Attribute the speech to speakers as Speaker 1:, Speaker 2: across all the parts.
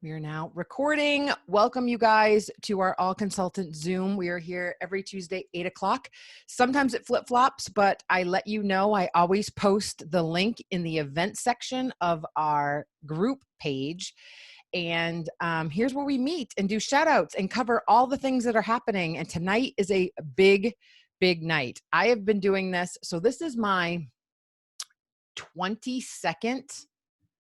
Speaker 1: We are now recording. Welcome you guys to our All Consultant Zoom. We are here every Tuesday, 8 o'clock. Sometimes it flip-flops, but I let you know I always post the link in the event section of our group page. And here's where we meet and do shout outs and cover all the things that are happening. And tonight is a big, big night. I have been doing this. So this is my 22nd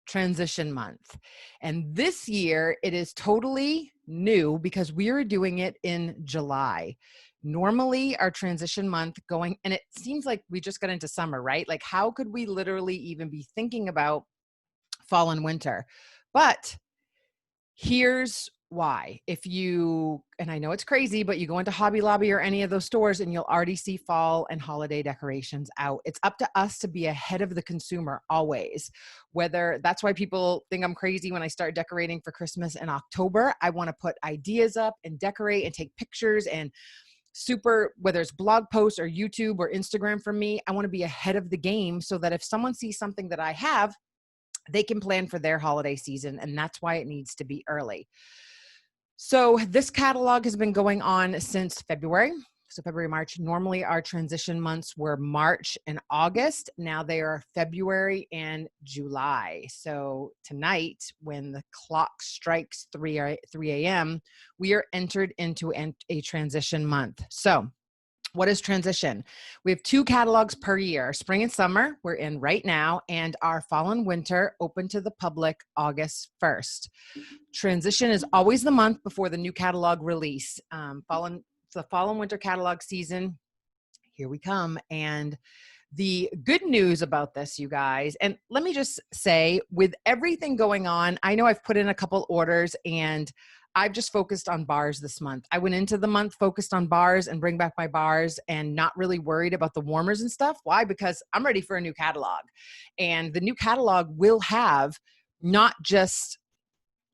Speaker 1: transition month. And this year it is totally new because we are doing it in July. Normally our transition month going, and it seems like we just got into summer, right? Like how could we literally even be thinking about fall and winter? But here's why. If you, and I know it's crazy, but you go into Hobby Lobby or any of those stores and you'll already see fall and holiday decorations out. It's up to us to be ahead of the consumer always. Whether that's why people think I'm crazy when I start decorating for Christmas in October. I want to put ideas up and decorate and take pictures and whether it's blog posts or YouTube or Instagram from me, I want to be ahead of the game so that if someone sees something that I have, they can plan for their holiday season. And that's why it needs to be early. So this catalog has been going on since February. So February, March. Normally our transition months were March and August. Now they are February and July. So tonight, when the clock strikes 3 a.m., we are entered into a transition month. So what is transition? We have 2 catalogs per year, spring and summer, we're in right now, and our fall and winter open to the public August 1st. Transition is always the month before the new catalog release. The fall and winter catalog season, here we come. And the good news about this, you guys, and let me just say, with everything going on, I know I've put in a couple orders and I've just focused on bars this month. I went into the month focused on bars and bring back my bars and not really worried about the warmers and stuff. Why? Because I'm ready for a new catalog. And the new catalog will have not just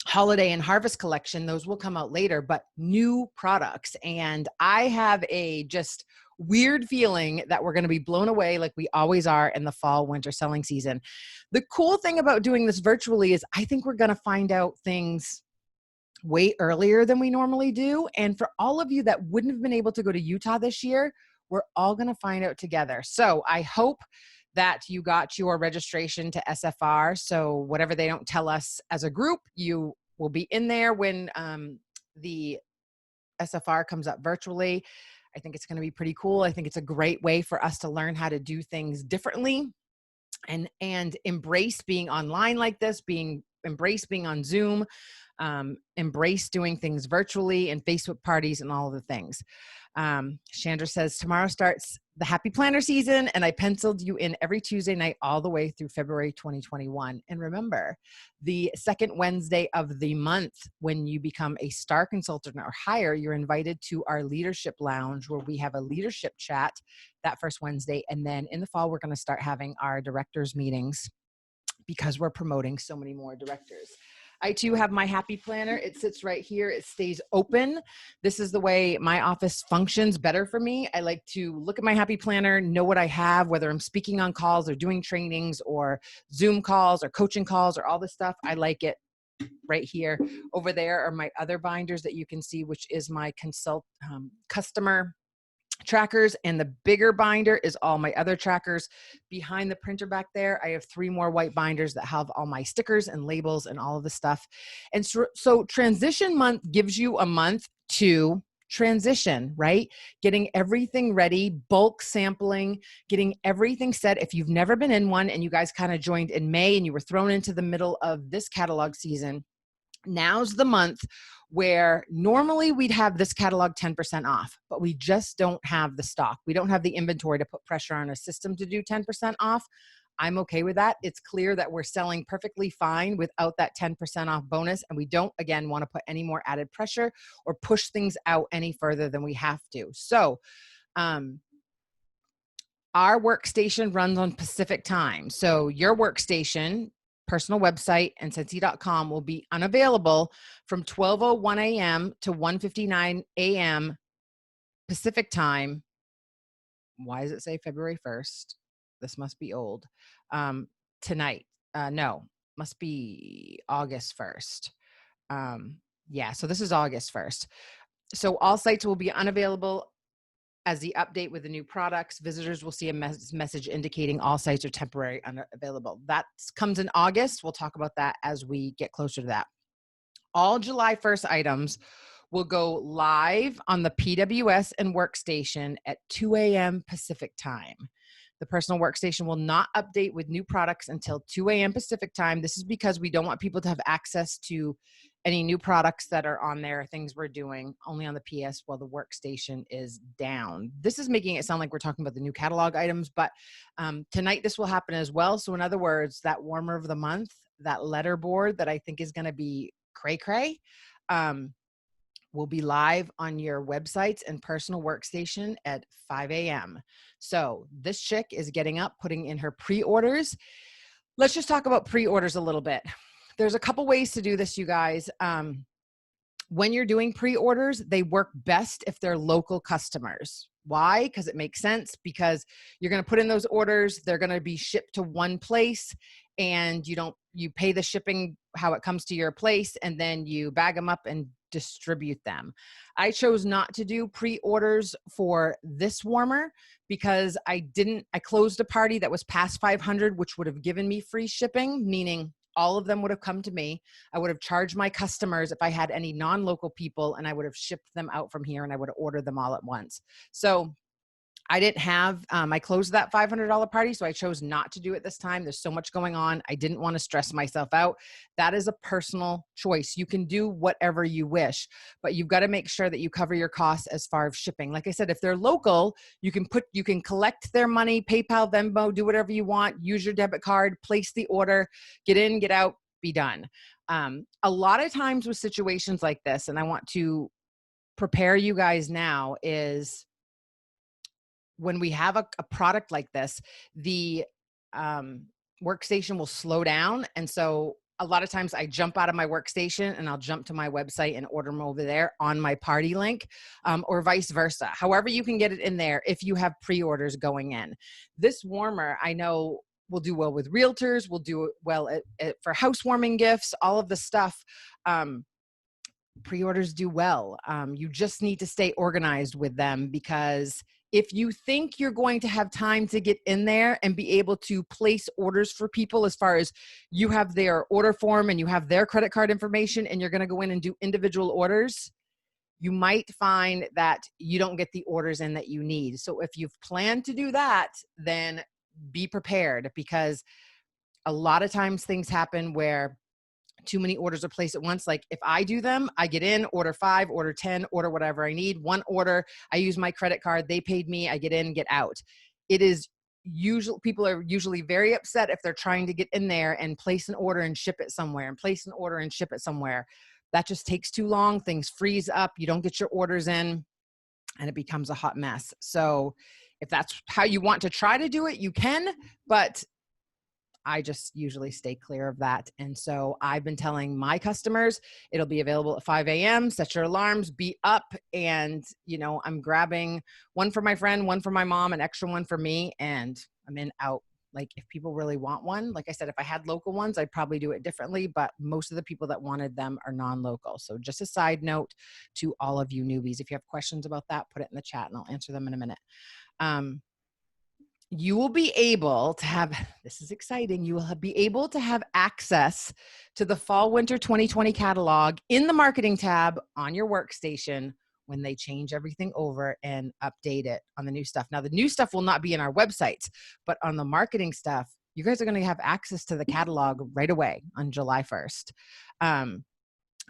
Speaker 1: holiday and harvest collection, those will come out later, but new products. And I have a just weird feeling that we're going to be blown away like we always are in the fall winter selling season. The cool thing about doing this virtually is I think we're going to find out things way earlier than we normally do. And for all of you that wouldn't have been able to go to Utah this year, we're all going to find out together. So I hope that you got your registration to SFR. So whatever they don't tell us as a group, you will be in there when the SFR comes up virtually. I think it's going to be pretty cool. I think it's a great way for us to learn how to do things differently and embrace being online like this, embrace being on Zoom, embrace doing things virtually and Facebook parties and all of the things. Chandra says, tomorrow starts the Happy Planner season, and I penciled you in every Tuesday night all the way through February 2021. And remember, the second Wednesday of the month, when you become a star consultant or higher, you're invited to our leadership lounge where we have a leadership chat that first Wednesday. And then in the fall, we're going to start having our directors meetings because we're promoting so many more directors. I too have my Happy Planner. It sits right here. It stays open. This is the way my office functions better for me. I like to look at my Happy Planner, know what I have, whether I'm speaking on calls or doing trainings or Zoom calls or coaching calls or all this stuff. I like it right here. Over there are my other binders that you can see, which is my customer trackers, and the bigger binder is all my other trackers. Behind the printer back there, I have 3 more white binders that have all my stickers and labels and all of the stuff. And so transition month gives you a month to transition, right? Getting everything ready, bulk sampling, getting everything set. If you've never been in one and you guys kind of joined in May and you were thrown into the middle of this catalog season, now's the month where normally we'd have this catalog 10% off, but we just don't have the stock. We don't have the inventory to put pressure on a system to do 10% off. I'm okay with that. It's clear that we're selling perfectly fine without that 10% off bonus. And we don't, again, want to put any more added pressure or push things out any further than we have to. So, our workstation runs on Pacific time. So your workstation, personal website, and Scentsy.com will be unavailable from 12:01 a.m. to 1:59 a.m. Pacific time. Why does it say February 1st? This must be old. Tonight. No, must be August 1st. Yeah, so this is August 1st. So all sites will be unavailable as the update with the new products. Visitors will see a message indicating all sites are temporarily unavailable. That comes in August. We'll talk about that as we get closer to that. All July 1st items will go live on the PWS and workstation at 2 a.m. Pacific time. The personal workstation will not update with new products until 2 a.m. Pacific time. This is because we don't want people to have access to any new products that are on there, things we're doing only on the PS while the workstation is down. This is making it sound like we're talking about the new catalog items, but tonight this will happen as well. So in other words, that warmer of the month, that letter board that I think is going to be cray cray, will be live on your websites and personal workstation at 5 a.m. So this chick is getting up, putting in her pre-orders. Let's just talk about pre-orders a little bit. There's a couple ways to do this, you guys. When you're doing pre-orders, they work best if they're local customers. Why? Because it makes sense, because you're going to put in those orders. They're going to be shipped to one place, and you pay the shipping how it comes to your place, and then you bag them up and distribute them. I chose not to do pre-orders for this warmer because I closed a party that was past 500, which would have given me free shipping, meaning all of them would have come to me. I would have charged my customers if I had any non-local people, and I would have shipped them out from here, and I would have ordered them all at once. So I didn't have, I closed that $500 party, so I chose not to do it this time. There's so much going on. I didn't want to stress myself out. That is a personal choice. You can do whatever you wish, but you've got to make sure that you cover your costs as far as shipping. Like I said, if they're local, you can collect their money, PayPal, Venmo, do whatever you want, use your debit card, place the order, get in, get out, be done. A lot of times with situations like this, and I want to prepare you guys now, is when we have a product like this, the workstation will slow down. And so a lot of times I jump out of my workstation and I'll jump to my website and order them over there on my party link, or vice versa. However you can get it in there if you have pre-orders going in. This warmer, I know, will do well with realtors, will do well for housewarming gifts, all of the stuff. Pre-orders do well. You just need to stay organized with them, because if you think you're going to have time to get in there and be able to place orders for people, as far as you have their order form and you have their credit card information and you're going to go in and do individual orders, you might find that you don't get the orders in that you need. So if you've planned to do that, then be prepared, because a lot of times things happen where too many orders are placed at once. Like if I do them, I get in, order 5, order 10, order whatever I need. One order, I use my credit card, they paid me, I get in, get out. It is usual. People are usually very upset if they're trying to get in there and place an order and ship it somewhere, and place an order and ship it somewhere. That just takes too long. Things freeze up. You don't get your orders in, and it becomes a hot mess. So if that's how you want to try to do it, you can, but I just usually stay clear of that. And so I've been telling my customers it'll be available at 5 a.m. Set your alarms, be up. And, I'm grabbing one for my friend, one for my mom, an extra one for me. And I'm in, out. Like if people really want one, like I said, if I had local ones, I'd probably do it differently. But most of the people that wanted them are non-local. So just a side note to all of you newbies. If you have questions about that, put it in the chat and I'll answer them in a minute. You will be able to have, this is exciting, you will be able to have access to the Fall Winter 2020 catalog in the marketing tab on your workstation when they change everything over and update it on the new stuff. Now, the new stuff will not be in our websites, but on the marketing stuff, you guys are going to have access to the catalog right away on July 1st.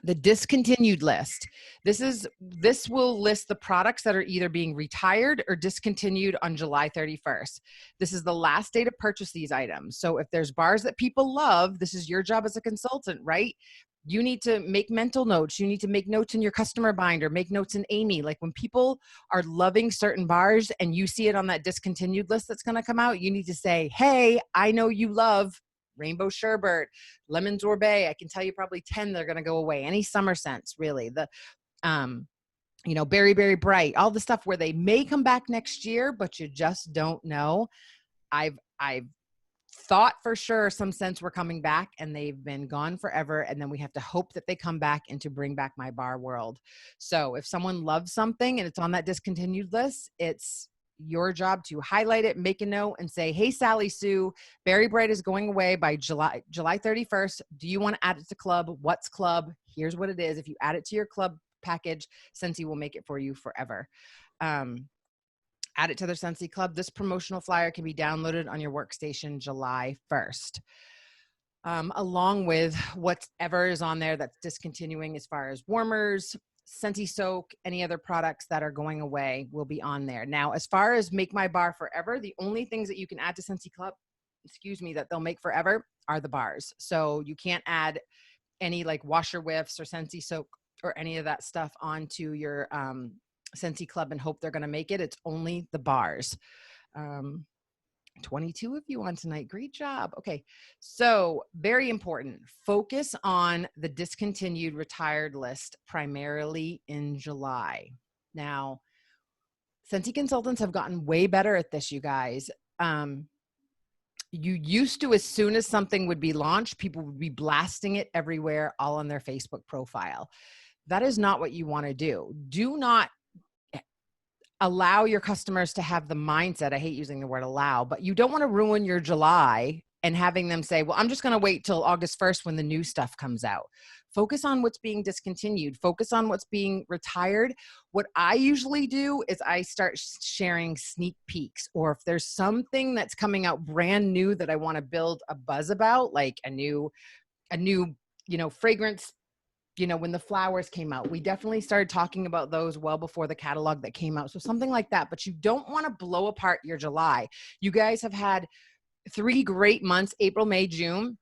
Speaker 1: The discontinued list. This will list the products that are either being retired or discontinued on July 31st. This is the last day to purchase these items. So if there's bars that people love, this is your job as a consultant, right? You need to make mental notes. You need to make notes in your customer binder, make notes in Amy. Like when people are loving certain bars and you see it on that discontinued list that's going to come out, you need to say, hey, I know you love rainbow sherbet, lemon sorbet. I can tell you probably 10 that are going to go away. Any summer scents, really. The, berry, berry bright, all the stuff where they may come back next year, but you just don't know. I've thought for sure some scents were coming back and they've been gone forever. And then we have to hope that they come back and to bring back my bar world. So if someone loves something and it's on that discontinued list, it's your job to highlight it, make a note and say, hey, Sally Sue, Berry Bright is going away by July 31st. Do you want to add it to club? What's club? Here's what it is. If you add it to your club package, Scentsy will make it for you forever. Add it to their Scentsy Club. This promotional flyer can be downloaded on your workstation July 1st. Along with whatever is on there that's discontinuing as far as warmers, Scentsy Soak, any other products that are going away will be on there. Now, as far as Make My Bar Forever, the only things that you can add to Scentsy Club, that they'll make forever are the bars. So you can't add any like washer whiffs or Scentsy Soak or any of that stuff onto your Scentsy Club and hope they're going to make it. It's only the bars. 22 of you on tonight. Great job. Okay. So very important. Focus on the discontinued retired list primarily in July. Now, Scentsy consultants have gotten way better at this, you guys. You used to, as soon as something would be launched, people would be blasting it everywhere, all on their Facebook profile. That is not what you want to do. Do not allow your customers to have the mindset. I hate using the word allow, but you don't want to ruin your July and having them say, well, I'm just going to wait till August 1st when the new stuff comes out. Focus on what's being discontinued. Focus on what's being retired. What I usually do is I start sharing sneak peeks, or if there's something that's coming out brand new that I want to build a buzz about, like a new, fragrance. When the flowers came out, we definitely started talking about those well before the catalog that came out. So something like that, but you don't want to blow apart your July. You guys have had 3 great months, April, May, June.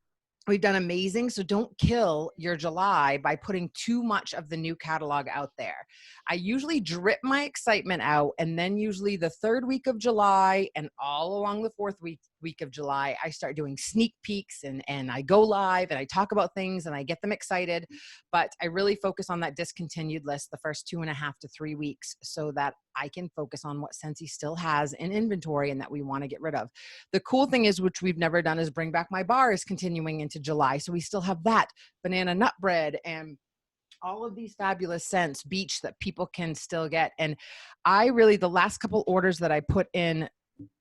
Speaker 1: We've done amazing. So don't kill your July by putting too much of the new catalog out there. I usually drip my excitement out, and then usually the 3rd week of July and all along the 4th week of July, I start doing sneak peeks and I go live and I talk about things and I get them excited. But I really focus on that discontinued list the first 2.5 to 3 weeks so that I can focus on what Scentsy still has in inventory and that we want to get rid of. The cool thing is, which we've never done, is Bring Back My Bar is continuing into July. So we still have that banana nut bread and all of these fabulous scents, beach, that people can still get. And the last couple orders that I put in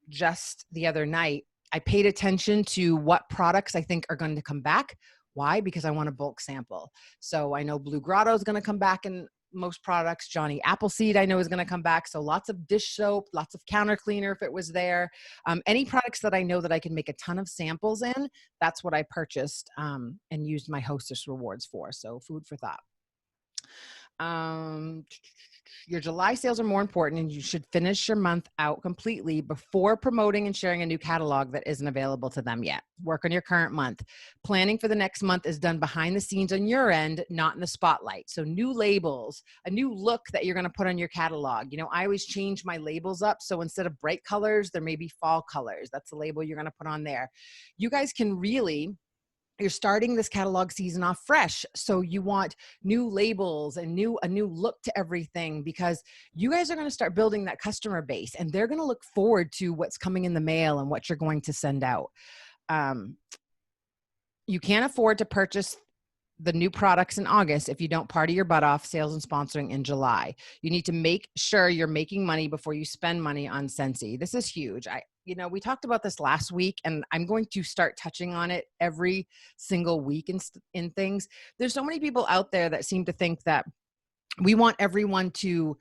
Speaker 1: just the other night, I paid attention to what products I think are going to come back. Why? Because I want a bulk sample. So I know Blue Grotto is going to come back in most products. Johnny Appleseed I know is going to come back. So lots of dish soap, lots of counter cleaner if it was there. Any products that I know that I can make a ton of samples in, that's what I purchased and used my Hostess rewards for. So food for thought. Your July sales are more important, and you should finish your month out completely before promoting and sharing a new catalog that isn't available to them yet. Work on your current month. Planning for the next month is done behind the scenes on your end, not in the spotlight. So new labels, a new look that you're going to put on your catalog. I always change my labels up. So instead of bright colors, there may be fall colors. That's the label you're going to put on there. You guys can you're starting this catalog season off fresh. So you want new labels and a new look to everything, because you guys are going to start building that customer base and they're going to look forward to what's coming in the mail and what you're going to send out. You can't afford to purchase the new products in August if you don't party your butt off sales and sponsoring in July. You need to make sure you're making money before you spend money on Scentsy. This is huge. We talked about this last week, and I'm going to start touching on it every single week in things. There's so many people out there that seem to think that we want everyone to,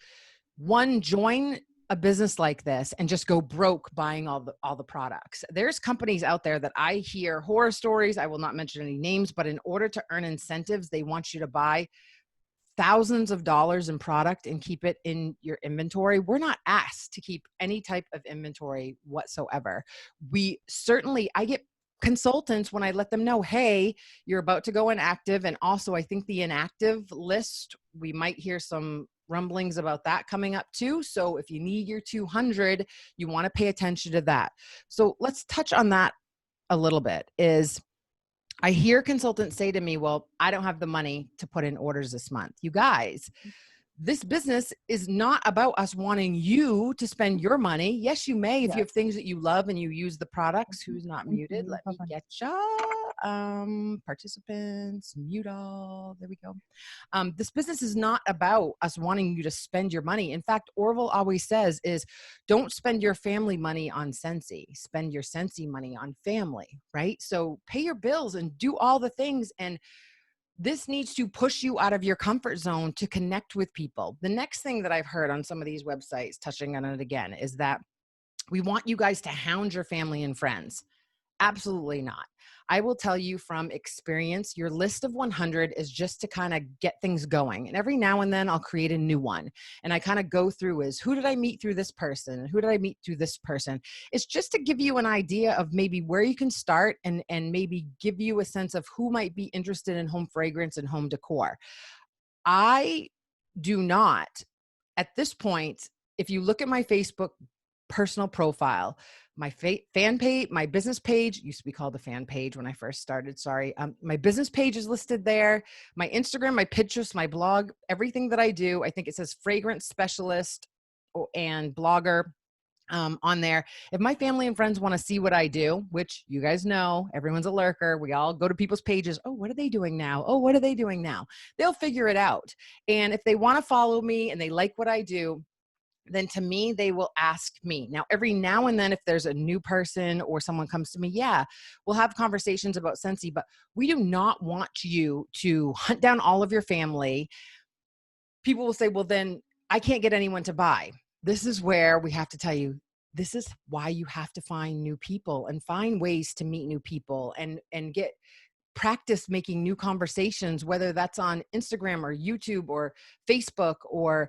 Speaker 1: join a business like this and just go broke buying all the products. There's companies out there that I hear horror stories. I will not mention any names, but in order to earn incentives, they want you to buy thousands of dollars in product and keep it in your inventory. We're not asked to keep any type of inventory whatsoever. I get consultants when I let them know, hey, you're about to go inactive. And also, I think the inactive list, we might hear some rumblings about that coming up too. So if you need your 200, you want to pay attention to that. So let's touch on that a little bit. I hear consultants say to me, well, I don't have the money to put in orders this month. You guys, this business is not about us wanting you to spend your money. Yes, you may if you have things that you love and you use the products. Who's not muted? Let me get ya. Participants, mute all. There we go. This business is not about us wanting you to spend your money. In fact, Orville always says is don't spend your family money on Scentsy. Spend your Scentsy money on family, right? So pay your bills and do all the things. And this needs to push you out of your comfort zone to connect with people. The next thing that I've heard on some of these websites, touching on it again, is that we want you guys to hound your family and friends. Absolutely not. I will tell you from experience, your list of 100 is just to kind of get things going. And every now and then I'll create a new one. And I kind of go through is who did I meet through this person? Who did I meet through this person? It's just to give you an idea of maybe where you can start and maybe give you a sense of who might be interested in home fragrance and home decor. I do not, at this point, if you look at my Facebook personal profile, my fan page, my business page used to be called the fan page when I first started. Sorry. My business page is listed there. My Instagram, my Pinterest, my blog, everything that I do, I think it says fragrance specialist and blogger on there. If my family and friends want to see what I do, which you guys know, everyone's a lurker. We all go to people's pages. Oh, what are they doing now? Oh, what are they doing now? They'll figure it out. And if they want to follow me and they like what I do, then to me, they will ask me. Now, every now and then, if there's a new person or someone comes to me, yeah, we'll have conversations about Scentsy, but we do not want you to hunt down all of your family. People will say, well, then I can't get anyone to buy. This is where we have to tell you, this is why you have to find new people and find ways to meet new people and get practice making new conversations, whether that's on Instagram or YouTube or Facebook or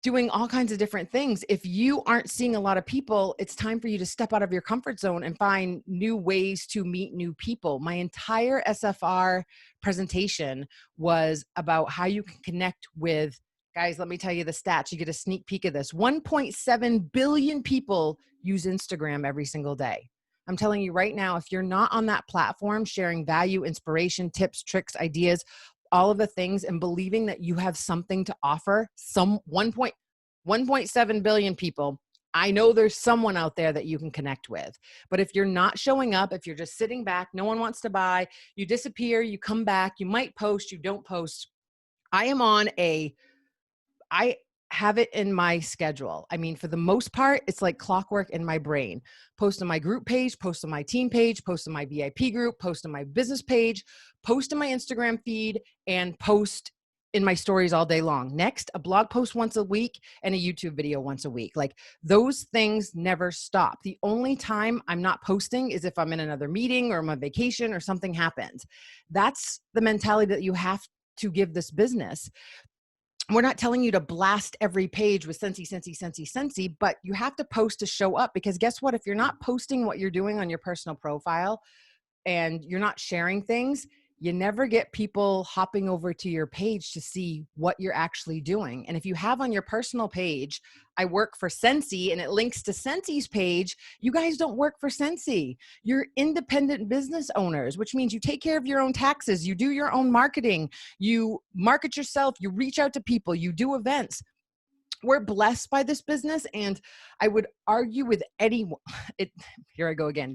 Speaker 1: doing all kinds of different things. If you aren't seeing a lot of people, it's time for you to step out of your comfort zone and find new ways to meet new people. My entire SFR presentation was about how you can connect with, guys, let me tell you the stats. You get a sneak peek of this. 1.7 billion people use Instagram every single day. I'm telling you right now, if you're not on that platform sharing value, inspiration, tips, tricks, ideas, all of the things, and believing that you have something to offer, some 1.7 billion people, I know there's someone out there that you can connect with. But if you're not showing up, if you're just sitting back, no one wants to buy, you disappear, you come back, you might post, you don't post. I have it in my schedule. I mean, for the most part, it's like clockwork in my brain. Post on my group page, post on my team page, post on my VIP group, post on my business page, post on my Instagram feed, and post in my stories all day long. Next, a blog post once a week and a YouTube video once a week. Like those things never stop. The only time I'm not posting is if I'm in another meeting or I'm on vacation or something happens. That's the mentality that you have to give this business. We're not telling you to blast every page with Scentsy, Scentsy, Scentsy, Scentsy, but you have to post to show up, because guess what? If you're not posting what you're doing on your personal profile and you're not sharing things, you never get people hopping over to your page to see what you're actually doing. And if you have on your personal page, I work for Scentsy, and it links to Scentsy's page, you guys don't work for Scentsy. You're independent business owners, which means you take care of your own taxes, you do your own marketing, you market yourself, you reach out to people, you do events. We're blessed by this business. And I would argue with anyone, here I go again,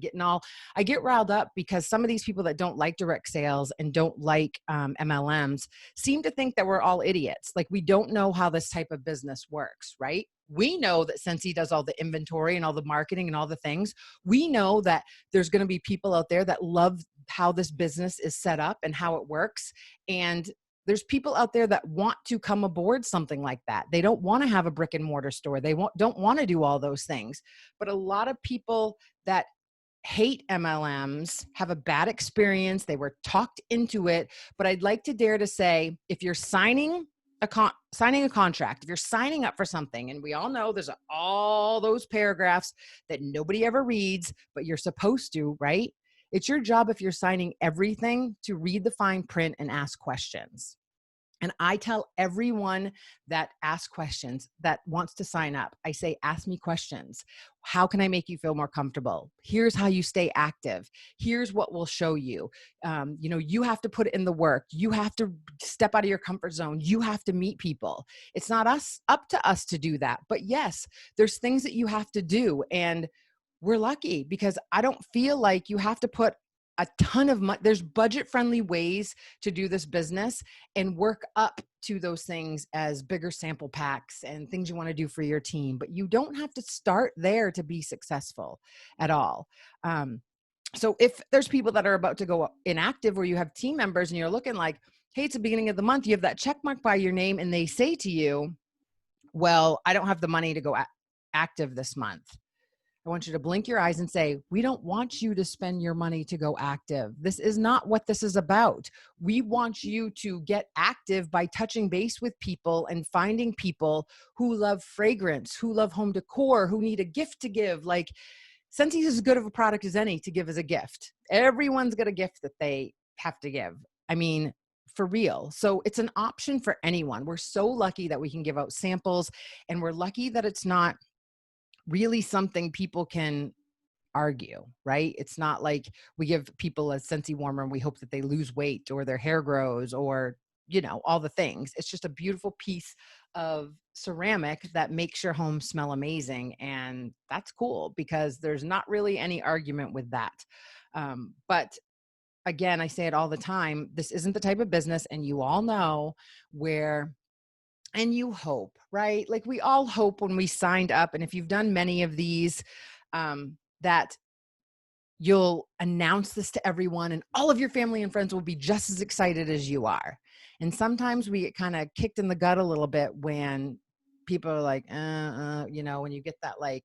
Speaker 1: I get riled up because some of these people that don't like direct sales and don't like MLMs seem to think that we're all idiots. Like we don't know how this type of business works, right? We know that Scentsy does all the inventory and all the marketing and all the things. We know that there's going to be people out there that love how this business is set up and how it works. And there's people out there that want to come aboard something like that. They don't want to have a brick and mortar store. They don't want to do all those things. But a lot of people that hate MLMs have a bad experience. They were talked into it. But I'd like to dare to say, if you're signing a contract, if you're signing up for something, and we all know there's all those paragraphs that nobody ever reads, but you're supposed to, right? It's your job, if you're signing everything, to read the fine print and ask questions. And I tell everyone that asks questions, that wants to sign up, I say, ask me questions. How can I make you feel more comfortable? Here's how you stay active. Here's what we'll show you. You have to put in the work. You have to step out of your comfort zone. You have to meet people. It's not up to us to do that. But yes, there's things that you have to do. And we're lucky because I don't feel like you have to put a ton of money. There's budget friendly ways to do this business and work up to those things as bigger sample packs and things you want to do for your team. But you don't have to start there to be successful at all. So if there's people that are about to go inactive where you have team members and you're looking like, hey, it's the beginning of the month, you have that check mark by your name and they say to you, well, I don't have the money to go active this month. I want you to blink your eyes and say, we don't want you to spend your money to go active. This is not what this is about. We want you to get active by touching base with people and finding people who love fragrance, who love home decor, who need a gift to give. Like, Scentsy is as good of a product as any to give as a gift. Everyone's got a gift that they have to give. I mean, for real. So it's an option for anyone. We're so lucky that we can give out samples, and we're lucky that it's not really something people can argue, right? It's not like we give people a Scentsy warmer and we hope that they lose weight or their hair grows or, all the things. It's just a beautiful piece of ceramic that makes your home smell amazing. And that's cool because there's not really any argument with that. But again, I say it all the time, this isn't the type of business, and you all know where, and you hope, right? Like we all hope when we signed up, and if you've done many of these, that you'll announce this to everyone and all of your family and friends will be just as excited as you are. And sometimes we get kind of kicked in the gut a little bit when people are like, when you get that, like,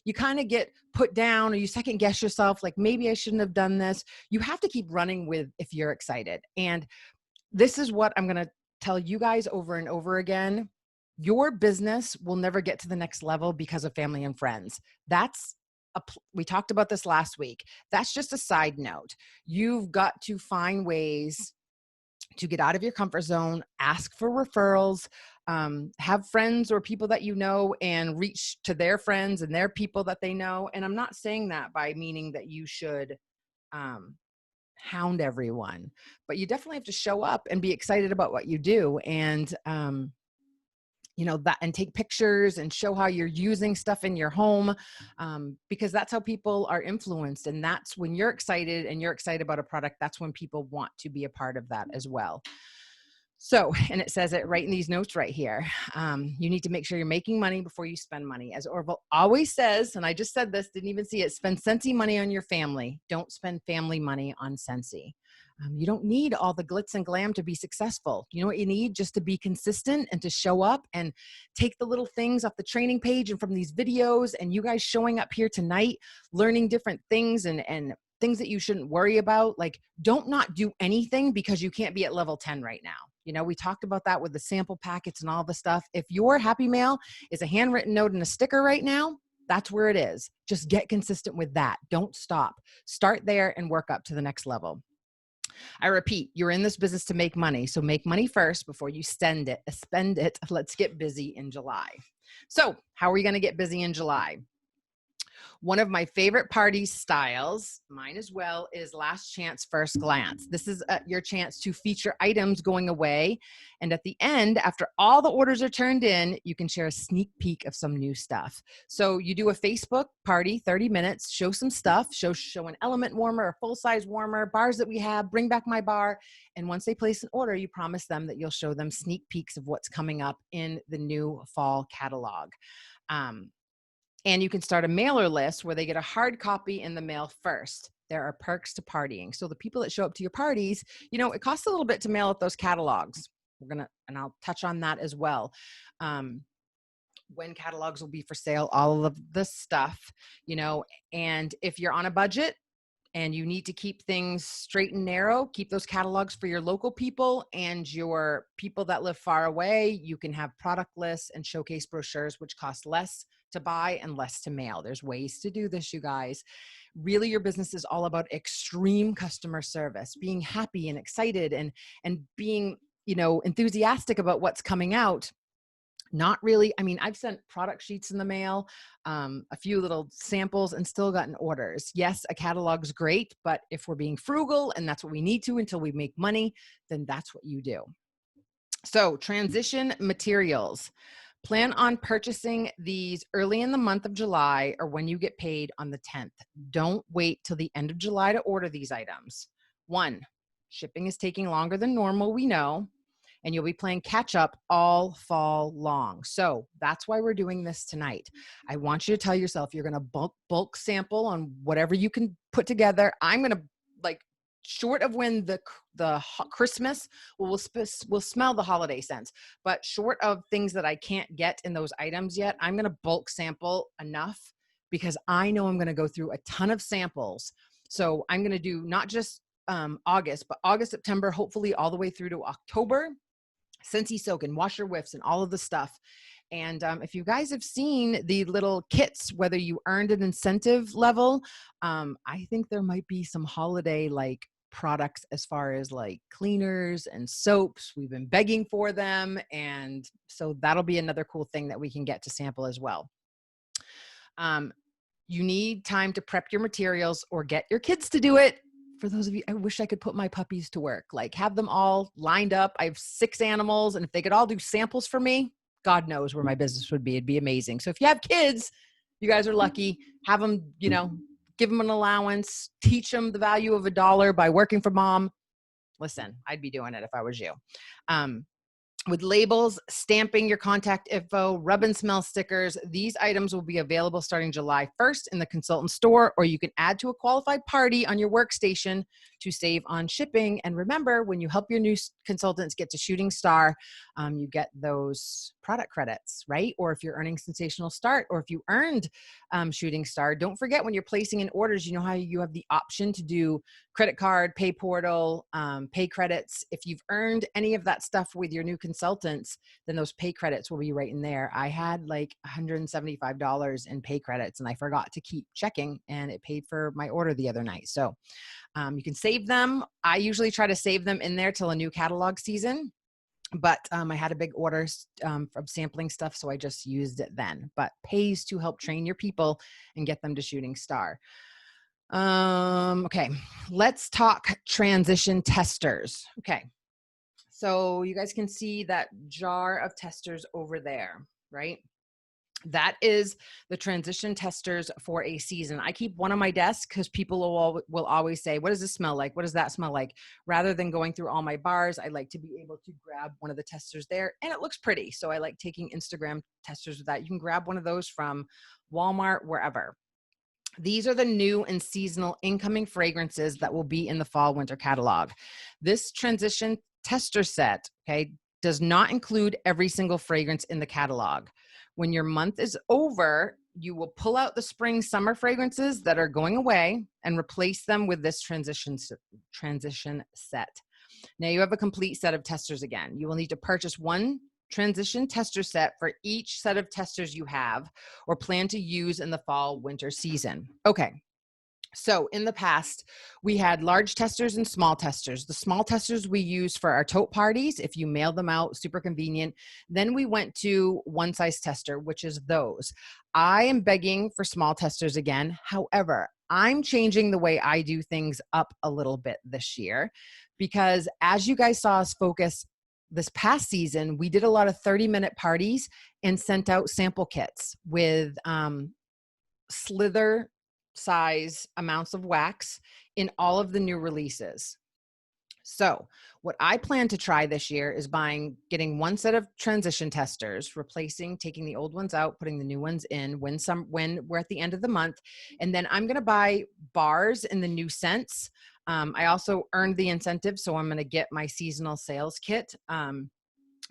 Speaker 1: you kind of get put down or you second guess yourself, like maybe I shouldn't have done this. You have to keep running with if you're excited. And this is what I'm going to tell you guys over and over again. Your business will never get to the next level because of family and friends. We talked about this last week. That's just a side note. You've got to find ways to get out of your comfort zone, ask for referrals, have friends or people that you know and reach to their friends and their people that they know. And I'm not saying that by meaning that you should hound everyone, but you definitely have to show up and be excited about what you do. And, and take pictures and show how you're using stuff in your home, because that's how people are influenced. And that's when you're excited and you're excited about a product, that's when people want to be a part of that as well. So, and it says it right in these notes right here. You need to make sure you're making money before you spend money. As Orville always says, and I just said this, didn't even see it, spend Scentsy money on your family. Don't spend family money on Scentsy. You don't need all the glitz and glam to be successful. You know what you need? Just to be consistent and to show up and take the little things off the training page and from these videos, and you guys showing up here tonight, learning different things and things that you shouldn't worry about. Like, don't not do anything because you can't be at level 10 right now. We talked about that with the sample packets and all the stuff. If your happy mail is a handwritten note and a sticker right now, that's where it is. Just get consistent with that. Don't stop. Start there and work up to the next level. I repeat, you're in this business to make money. So make money first before you spend it. Let's get busy in July. So how are we going to get busy in July? One of my favorite party styles, mine as well, is last chance, first glance. This is your chance to feature items going away. And at the end, after all the orders are turned in, you can share a sneak peek of some new stuff. So you do a Facebook party, 30 minutes, show some stuff, show an element warmer, a full-size warmer, bars that we have, bring back my bar. And once they place an order, you promise them that you'll show them sneak peeks of what's coming up in the new fall catalog. And you can start a mailer list where they get a hard copy in the mail first. There are perks to partying. So the people that show up to your parties, it costs a little bit to mail out those catalogs. And I'll touch on that as well. When catalogs will be for sale, all of the stuff, and if you're on a budget and you need to keep things straight and narrow, keep those catalogs for your local people and your people that live far away. You can have product lists and showcase brochures, which cost less to buy and less to mail. There's ways to do this, you guys. Really, your business is all about extreme customer service, being happy and excited and being, enthusiastic about what's coming out. Not really. I mean, I've sent product sheets in the mail, a few little samples, and still gotten orders. Yes, a catalog's great, but if we're being frugal and that's what we need to until we make money, then that's what you do. So transition materials. Plan on purchasing these early in the month of July or when you get paid on the 10th. Don't wait till the end of July to order these items. 1, shipping is taking longer than normal, we know, and you'll be playing catch up all fall long. So that's why we're doing this tonight. I want you to tell yourself you're going to bulk sample on whatever you can put together. I'm going to, like, short of when the Christmas, we'll smell the holiday scents, but short of things that I can't get in those items yet, I'm going to bulk sample enough because I know I'm going to go through a ton of samples. So I'm going to do not just August, but August, September, hopefully all the way through to October. Scentsy soak and washer whiffs and all of the stuff. And if you guys have seen the little kits, whether you earned an incentive level, I think there might be some holiday like products as far as like cleaners and soaps. We've been begging for them. And so that'll be another cool thing that we can get to sample as well. You need time to prep your materials or get your kids to do it. For those of you, I wish I could put my puppies to work, like have them all lined up. I have 6 animals, and if they could all do samples for me, God knows where my business would be. It'd be amazing. So if you have kids, you guys are lucky. Have them, give them an allowance, teach them the value of $1 by working for mom. Listen, I'd be doing it if I was you. With labels, stamping your contact info, rub and smell stickers. These items will be available starting July 1st in the consultant store, or you can add to a qualified party on your workstation to save on shipping. And remember, when you help your new consultants get to Shooting Star, you get those product credits, right? Or if you're earning Sensational Start, or if you earned Shooting Star, don't forget when you're placing in orders, you know how you have the option to do credit card, pay portal, pay credits. If you've earned any of that stuff with your new consultants, then those pay credits will be right in there. I had like $175 in pay credits and I forgot to keep checking, and it paid for my order the other night. So you can save them. I usually try to save them in there till a new catalog season, but I had a big order from sampling stuff, so I just used it then. But pays to help train your people and get them to Shooting Star. Okay, let's talk transition testers. Okay, so you guys can see that jar of testers over there, right? That is the transition testers for a season. I keep one on my desk because people will always say, what does this smell like? What does that smell like? Rather than going through all my bars, I like to be able to grab one of the testers there, and it looks pretty. So I like taking Instagram testers with that. You can grab one of those from Walmart, wherever. These are the new and seasonal incoming fragrances that will be in the fall winter catalog. This transition tester set, okay, does not include every single fragrance in the catalog. When your month is over, you will pull out the spring summer fragrances that are going away and replace them with this transition set. Now you have a complete set of testers again. You will need to purchase one transition tester set for each set of testers you have or plan to use in the fall winter season. Okay. So in the past, we had large testers and small testers. The small testers we used for our tote parties. If you mail them out, super convenient. Then we went to one size tester, which is those. I am begging for small testers again. However, I'm changing the way I do things up a little bit this year because as you guys saw us focus this past season, we did a lot of 30-minute parties and sent out sample kits with slither size amounts of wax in all of the new releases. So what I plan to try this year is getting one set of transition testers, taking the old ones out, putting the new ones in when we're at the end of the month. And then I'm going to buy bars in the new scents. I also earned the incentive, so I'm going to get my seasonal sales kit.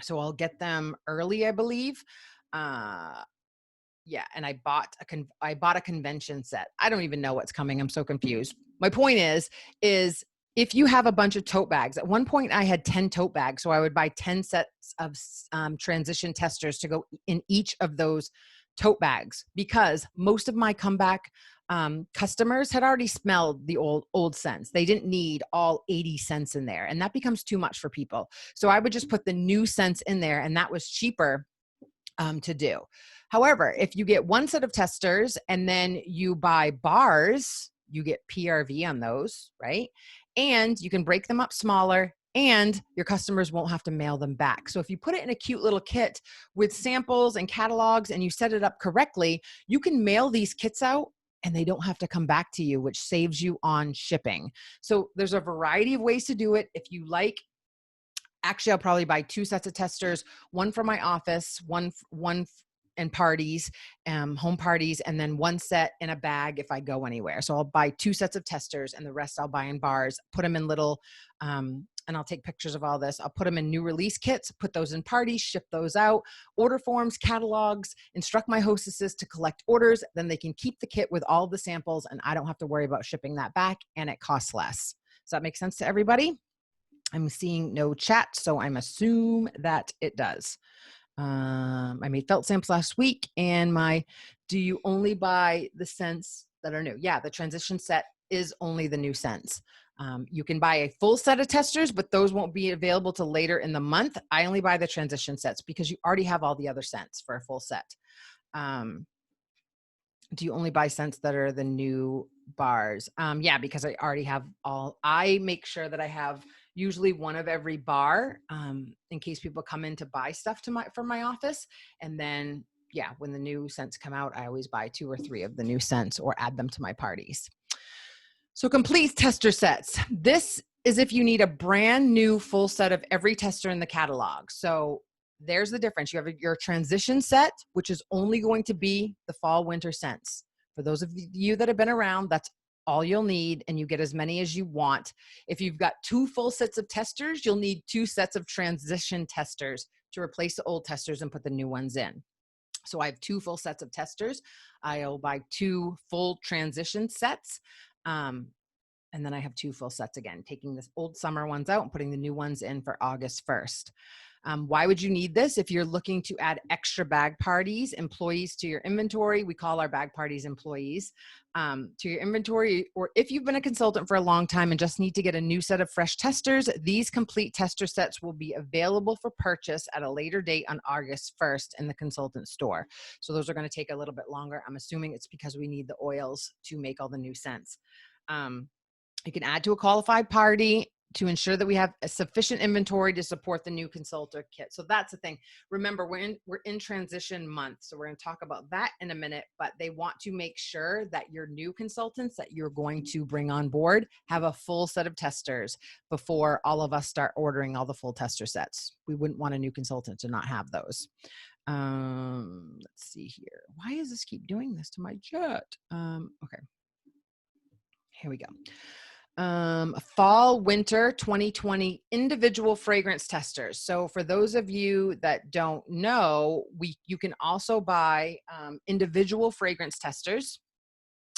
Speaker 1: So I'll get them early, I believe. Yeah, and I bought a convention set. I don't even know what's coming. I'm so confused. My point is if you have a bunch of tote bags, at one point I had 10 tote bags, so I would buy 10 sets of transition testers to go in each of those tote bags because most of my comeback customers had already smelled the old scents. They didn't need all 80 scents in there, and that becomes too much for people. So I would just put the new scents in there, and that was cheaper to do. However, if you get one set of testers and then you buy bars, you get PRV on those, right? And you can break them up smaller, and your customers won't have to mail them back. So if you put it in a cute little kit with samples and catalogs and you set it up correctly, you can mail these kits out and they don't have to come back to you, which saves you on shipping. So there's a variety of ways to do it. If you like, actually, I'll probably buy 2 sets of testers, one for my office, one and parties, home parties, and then 1 set in a bag if I go anywhere. So I'll buy 2 sets of testers and the rest I'll buy in bars, put them in little, and I'll take pictures of all this. I'll put them in new release kits, put those in parties, ship those out, order forms, catalogs, instruct my hostesses to collect orders. Then they can keep the kit with all the samples and I don't have to worry about shipping that back, and it costs less. Does that make sense to everybody? I'm seeing no chat, so I'm assume that it does. I made felt samples last week, and do you only buy the scents that are new? Yeah, the transition set is only the new scents. You can buy a full set of testers, but those won't be available till later in the month. I only buy the transition sets because you already have all the other scents for a full set. Do you only buy scents that are the new bars? Yeah, because I already have all. I make sure that I have usually one of every bar in case people come in to buy stuff from my office. And then, yeah, when the new scents come out, I always buy 2 or 3 of the new scents or add them to my parties. So complete tester sets. This is if you need a brand new full set of every tester in the catalog. So there's the difference. You have your transition set, which is only going to be the fall winter scents. For those of you that have been around, that's all you'll need, and you get as many as you want. If you've got 2 full sets of testers, you'll need 2 sets of transition testers to replace the old testers and put the new ones in. So I have 2 full sets of testers. I'll buy 2 full transition sets. And then I have 2 full sets again, taking the old summer ones out and putting the new ones in for August 1st. Why would you need this? If you're looking to add extra bag parties, employees to your inventory, we call our bag parties employees, to your inventory, or if you've been a consultant for a long time and just need to get a new set of fresh testers, these complete tester sets will be available for purchase at a later date on August 1st in the consultant store. So those are going to take a little bit longer. I'm assuming it's because we need the oils to make all the new scents. You can add to a qualified party to ensure that we have a sufficient inventory to support the new consultant kit. So that's the thing. Remember, we're in transition month. So we're going to talk about that in a minute, but they want to make sure that your new consultants that you're going to bring on board have a full set of testers before all of us start ordering all the full tester sets. We wouldn't want a new consultant to not have those. Let's see here. Why does this keep doing this to my chat? Okay. Here we go. Fall winter 2020 individual fragrance testers. So for those of you that don't know, you can also buy individual fragrance testers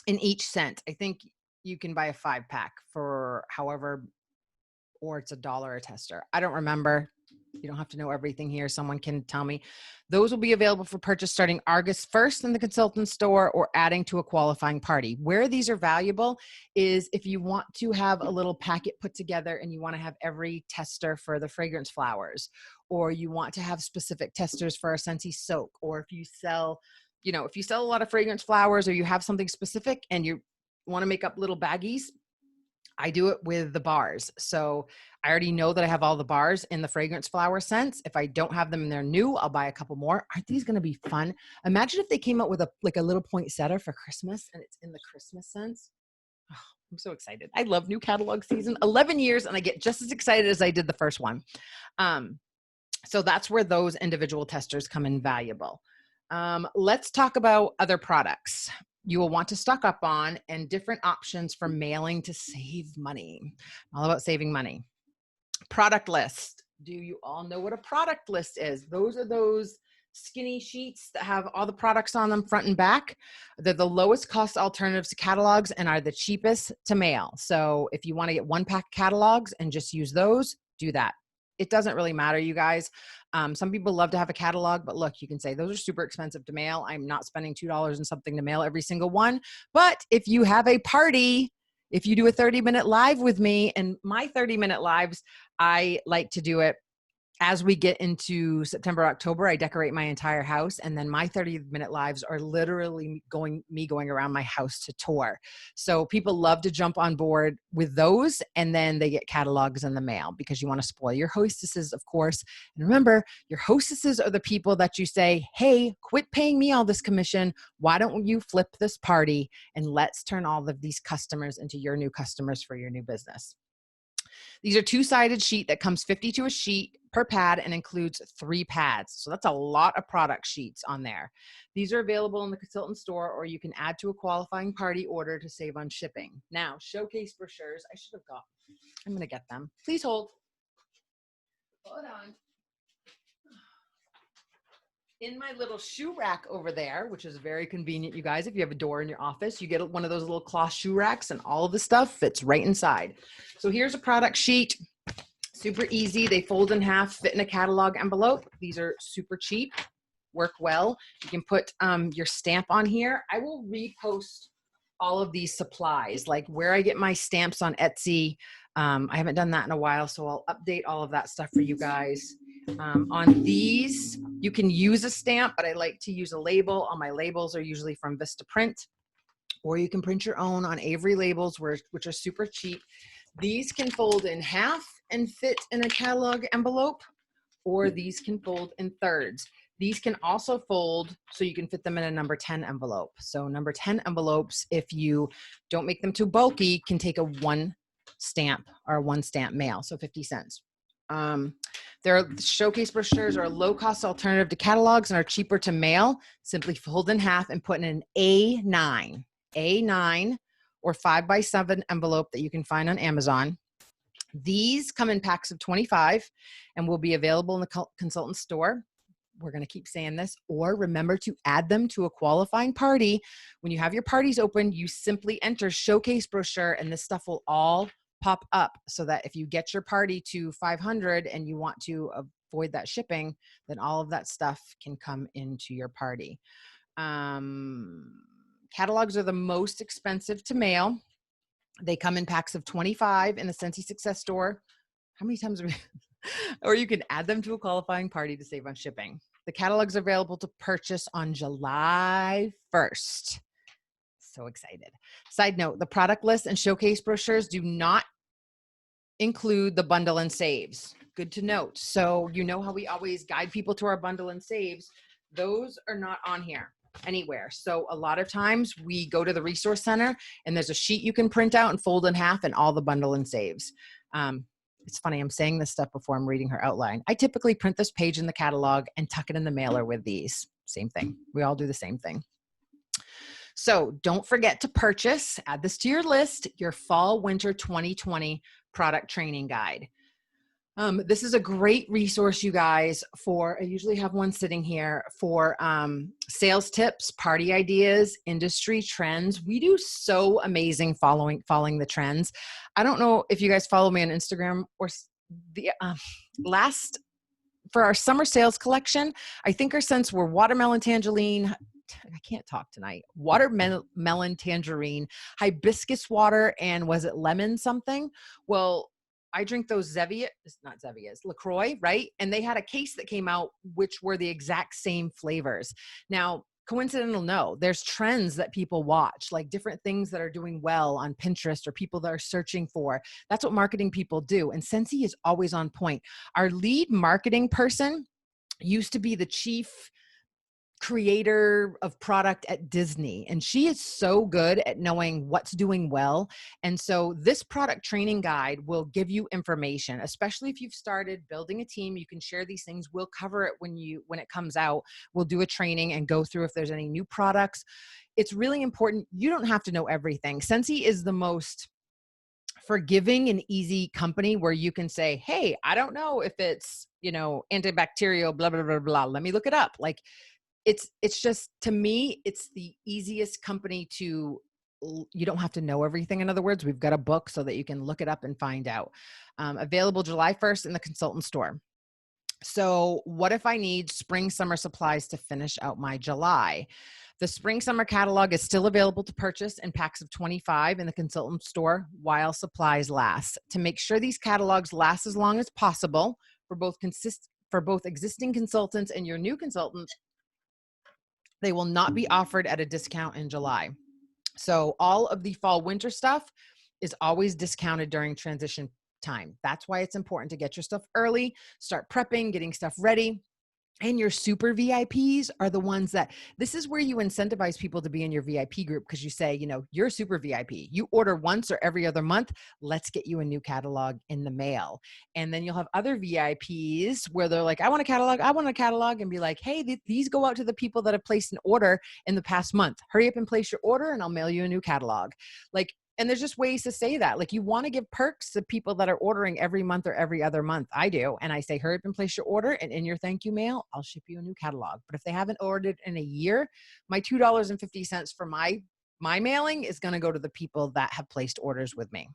Speaker 1: in each scent. I think you can buy a 5-pack for however, or it's $1 a tester. I don't remember. You don't have to know everything here. Someone can tell me. Those will be available for purchase starting August 1st in the consultant store or adding to a qualifying party. Where these are valuable is if you want to have a little packet put together and you want to have every tester for the fragrance flowers, or you want to have specific testers for a Scentsy soak, or if you sell, if you sell a lot of fragrance flowers or you have something specific and you want to make up little baggies, I do it with the bars. So I already know that I have all the bars in the fragrance flower scents. If I don't have them and they're new, I'll buy a couple more. Aren't these going to be fun? Imagine if they came out with a little poinsettia for Christmas and it's in the Christmas scents. Oh, I'm so excited. I love new catalog season. 11 years and I get just as excited as I did the first one. So that's where those individual testers come in valuable. Let's talk about other products you will want to stock up on and different options for mailing to save money. All about saving money. Product list. Do you all know what a product list is? Those are those skinny sheets that have all the products on them front and back. They're the lowest cost alternatives to catalogs and are the cheapest to mail. So if you want to get 1-pack catalogs and just use those, do that. it doesn't really matter, you guys. Some people love to have a catalog, but look, you can say those are super expensive to mail. I'm not spending $2 and something to mail every single one. But if you have a party, if you do a 30-minute live with me, and my 30-minute lives, I like to do it as we get into September, October. I decorate my entire house, and then my 30-minute lives are literally going around my house to tour. So people love to jump on board with those, and then they get catalogs in the mail because you want to spoil your hostesses, of course. And remember, your hostesses are the people that you say, hey, quit paying me all this commission. Why don't you flip this party and let's turn all of these customers into your new customers for your new business. These are two-sided sheet that comes 52 a sheet per pad and includes 3 pads. So that's a lot of product sheets on there. These are available in the consultant store, or you can add to a qualifying party order to save on shipping. Now, showcase brochures. I should have got, I'm going to get them. Please hold. Hold on. In my little shoe rack over there, which is very convenient, you guys, if you have a door in your office, you get one of those little cloth shoe racks and all of the stuff fits right inside. So here's a product sheet, super easy. They fold in half, fit in a catalog envelope. These are super cheap, work well. You can put your stamp on here. I will repost all of these supplies, like where I get my stamps on Etsy. I haven't done that in a while, so I'll update all of that stuff for you guys. On these, you can use a stamp, but I like to use a label. All my labels are usually from Vistaprint, or you can print your own on Avery labels, which are super cheap. These can fold in half and fit in a catalog envelope, or these can fold in thirds. These can also fold so you can fit them in a number 10 envelope. So number 10 envelopes, if you don't make them too bulky, can take a 1 stamp or a 1 stamp mail, so 50 cents. Their showcase brochures are a low-cost alternative to catalogs and are cheaper to mail. Simply fold in half and put in an A9 or 5x7 envelope that you can find on Amazon. These come in packs of 25 and will be available in the consultant store. We're going to keep saying this, or remember to add them to a qualifying party. When you have your parties open, you simply enter showcase brochure, and this stuff will all pop up, so that if you get your party to 500 and you want to avoid that shipping, then all of that stuff can come into your party. Catalogs are the most expensive to mail. They come in packs of 25 in the Scentsy Success Store. How many times are we? Or you can add them to a qualifying party to save on shipping. The catalogs are available to purchase on July 1st. So excited. Side note, the product list and showcase brochures do not include the bundle and saves. Good to note. So you know how we always guide people to our bundle and saves. Those are not on here anywhere. So a lot of times we go to the resource center and there's a sheet you can print out and fold in half and all the bundle and saves. It's funny, I'm saying this stuff before I'm reading her outline. I typically print this page in the catalog and tuck it in the mailer with these. Same thing. We all do the same thing. So don't forget to purchase, add this to your list, your fall winter 2020 product training guide. This is a great resource, you guys, I usually have one sitting here for sales tips, party ideas, industry trends. We do so amazing following the trends. I don't know if you guys follow me on Instagram, or the for our summer sales collection, I think our scents were watermelon tangerine. I can't talk tonight. Watermelon tangerine, hibiscus water, and was it lemon something? Well, I drink those LaCroix, right? And they had a case that came out which were the exact same flavors. Now, coincidental? No, there's trends that people watch, like different things that are doing well on Pinterest or people that are searching for. That's what marketing people do. And Scentsy is always on point. Our lead marketing person used to be the chief creator of product at Disney, and she is so good at knowing what's doing well. And so this product training guide will give you information, especially if you've started building a team. You can share these things. We'll cover it when it comes out. We'll do a training and go through if there's any new products. It's really important. You don't have to know everything. Scentsy is the most forgiving and easy company where you can say, hey, I don't know if it's, antibacterial, blah, blah, blah, blah. Let me look it up. Like, it's just, to me, it's the easiest company to you don't have to know everything. In other words, we've got a book so that you can look it up and find out. Available July 1st in the consultant store. So what if I need spring, summer supplies to finish out my July? The spring, summer catalog is still available to purchase in packs of 25 in the consultant store while supplies last. To make sure these catalogs last as long as possible for both existing consultants and your new consultants, they will not be offered at a discount in July. So all of the fall winter stuff is always discounted during transition time. That's why it's important to get your stuff early, start prepping, getting stuff ready. And your super VIPs are the ones that, this is where you incentivize people to be in your VIP group, because you say, you're super VIP. You order once or every other month, let's get you a new catalog in the mail. And then you'll have other VIPs where they're like, I want a catalog, and be like, hey, these go out to the people that have placed an order in the past month. Hurry up and place your order and I'll mail you a new catalog. And there's just ways to say that. Like, you want to give perks to people that are ordering every month or every other month. I do. And I say, hurry up and place your order. And in your thank you mail, I'll ship you a new catalog. But if they haven't ordered in a year, my $2.50 for my mailing is going to go to the people that have placed orders with me.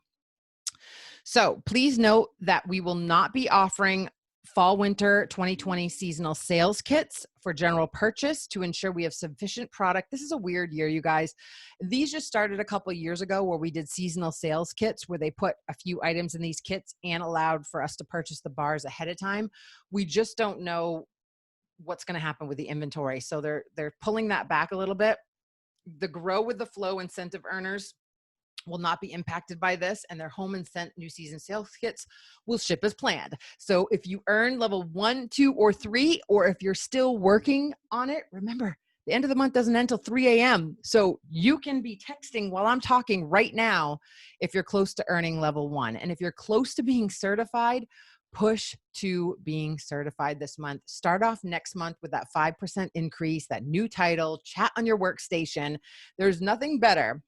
Speaker 1: So please note that we will not be offering fall winter 2020 seasonal sales kits for general purchase to ensure we have sufficient product. This is a weird year, you guys. These just started a couple of years ago where we did seasonal sales kits where they put a few items in these kits and allowed for us to purchase the bars ahead of time. We just don't know what's going to happen with the inventory. So they're pulling that back a little bit. The Grow with the Flow incentive earners will not be impacted by this, and their home and scent new season sales kits will ship as planned. So if you earn level 1, 2, or 3, or if you're still working on it, remember, the end of the month doesn't end until 3 a.m. So you can be texting while I'm talking right now if you're close to earning level 1. And if you're close to being certified, push to being certified this month. Start off next month with that 5% increase, that new title, chat on your workstation. There's nothing better.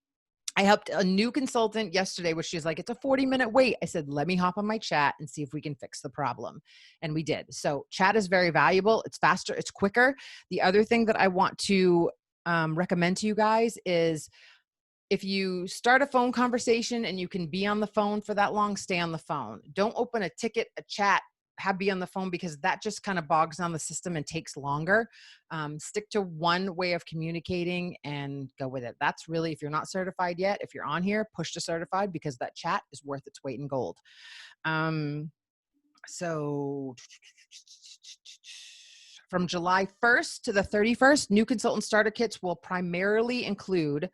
Speaker 1: I helped a new consultant yesterday, which she's like, it's a 40-minute wait. I said, let me hop on my chat and see if we can fix the problem. And we did. So chat is very valuable. It's faster. It's quicker. The other thing that I want to recommend to you guys is, if you start a phone conversation and you can be on the phone for that long, stay on the phone. Don't open a ticket, a chat, be on the phone, because that just kind of bogs down the system and takes longer. Stick to one way of communicating and go with it. That's really, if you're not certified yet, if you're on here, push to certified, because that chat is worth its weight in gold. So from July 1st to the 31st, new consultant starter kits will primarily include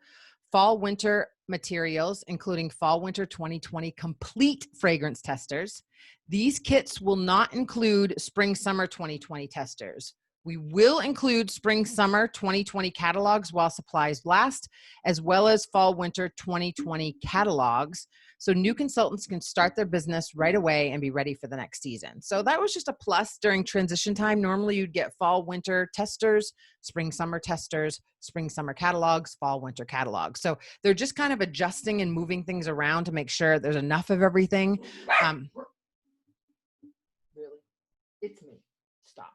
Speaker 1: fall winter materials, including fall winter 2020 complete fragrance testers. These kits will not include spring summer 2020 testers. We will include spring summer 2020 catalogs while supplies last, as well as fall winter 2020 catalogs. So new consultants can start their business right away and be ready for the next season. So that was just a plus during transition time. Normally you'd get fall winter testers, spring summer testers, spring summer catalogs, fall winter catalogs. So they're just kind of adjusting and moving things around to make sure there's enough of everything. Really? It's me. Stop.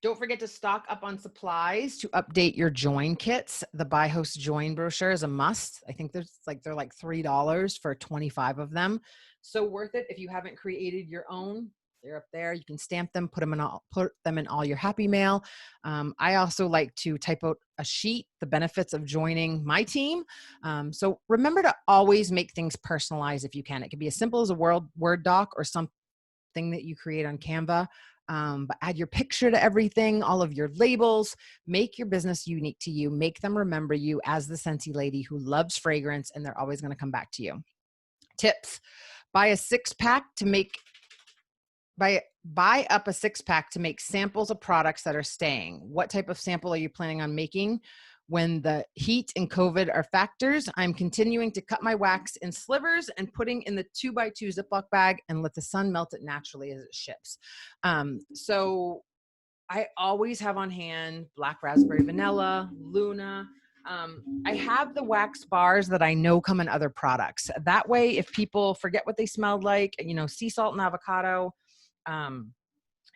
Speaker 1: Don't forget to stock up on supplies to update your join kits. The Buy Host Join brochure is a must. I think they're like $3 for 25 of them. So worth it. If you haven't created your own, they're up there. You can stamp them, put them in all your happy mail. I also like to type out a sheet, the benefits of joining my team. So remember to always make things personalized if you can. It can be as simple as a Word doc or something that you create on Canva. But add your picture to everything, all of your labels, make your business unique to you, make them remember you as the Scentsy lady who loves fragrance, and they're always going to come back to you. Tips: buy up a 6-pack to make samples of products that are staying. What type of sample are you planning on making? When the heat and COVID are factors, I'm continuing to cut my wax in slivers and putting in the 2x2 Ziploc bag and let the sun melt it naturally as it ships. So I always have on hand Black Raspberry Vanilla, Luna. I have the wax bars that I know come in other products. That way, if people forget what they smelled like, sea salt and avocado,